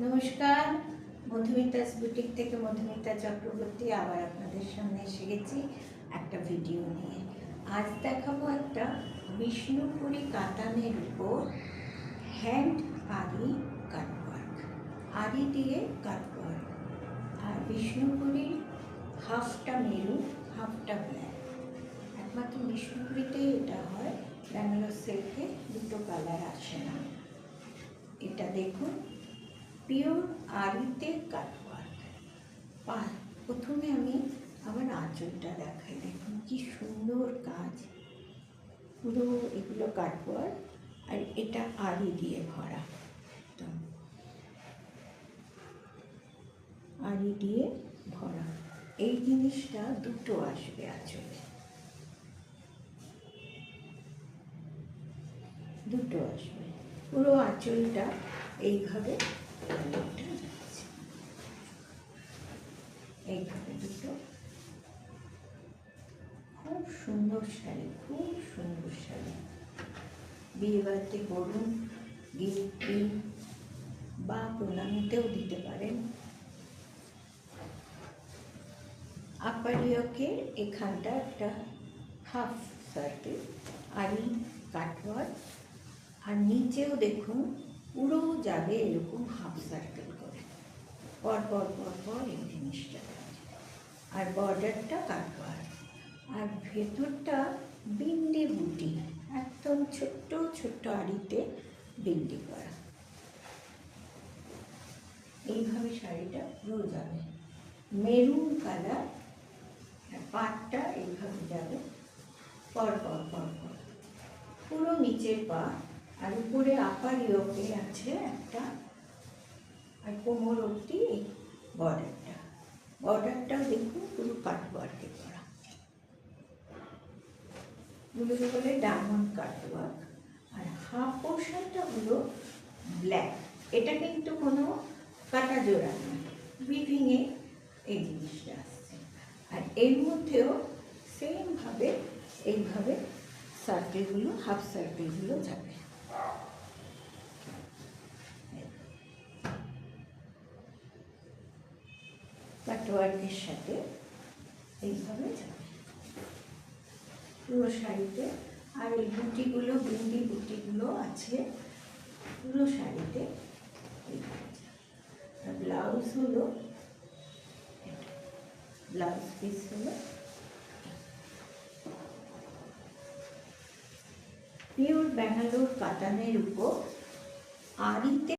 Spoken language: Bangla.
নমস্কার, মধুমিতাস বুটিক থেকে মধুমিতা চক্রবর্তী আবার আপনাদের সামনে এসে গেছি একটা ভিডিও নিয়ে। আজ দেখাবো একটা বিষ্ণুপুরি কাতানের উপর হ্যান্ড আরি কাটওয়ার্ক, আরি দিয়ে কাটওয়ার্ক। আর বিষ্ণুপুরির হাফটা মেরুন হাফটা ব্ল্যাক, একমাত্র বিষ্ণুপুরিতেই এটা হয়, ব্যাঙ্গালোর সিল্কে দুটো কালার আসে না। এটা দেখুন, পিওর আরিতে কাটওয়ার্ক। প্রথমে আমি আমার আঁচলটা দেখাই, দেখুন কি সুন্দর কাজ, পুরো এগুলো কাটওয়ার্ক আর এটা আরি দিয়ে ভরা, আরি দিয়ে ভরা। এই জিনিসটা দুটো আসবে আঁচলে, দুটো আসবে। পুরো আঁচলটা এইভাবে এইভাবে দুটো। খুব সুন্দর শাড়ি, খুব সুন্দর শাড়ি। বিয়ে বাড়িতে পরুন, গিফট বা প্রণামীতেও দিতে পারেন। আপারিয়কে এখানটা একটা হাফ সার্কেল আরি কাটওয়ার্ক, আর নিচেও দেখুন পুরো যাবে এরকম হাফ সার্কেল করে, পর পর পর পর এই জিনিসটা। আর বর্ডারটা কাটওয়ার্ক, আর ভেতরটা বিন্দি বুটি, একদম ছোট্ট ছোট্ট আড়িতে বিন্দি করা। এইভাবে শাড়িটা পুরো যাবে মেরুন কালার, পাটটা এইভাবে যাবে পর পর পর পর পুরো নিচের পা। আর উপরে আপার ইয়োকে আছে একটা, আর কোমর অবধি বর্ডারটা। বর্ডারটাও দেখুন পুরো কাটওয়ার্কে করা, গুলোকে বলে ডায়মন্ড কাটওয়ার্ক। আর হাফ পোর্শনটা হলো ব্ল্যাক। এটা কিন্তু কোনো কাটা জোড়া নয়, উইভিংয়ে এই জিনিসটা আসছে। আর এর মধ্যেও সেমভাবে এইভাবে সার্কেলগুলো, হাফ সার্কেলগুলো যাবে। কাটওয়ার্কের সাথে এইভাবে যাবে পুরো শাড়িতে। আর এই বুটিগুলো, বিন্দি বুটিগুলো আছে পুরো শাড়িতে। আর ব্লাউজ হলো, ব্লাউজ পিস হলো পিওর ব্যাঙ্গালোর কাতানের উপর আরিতে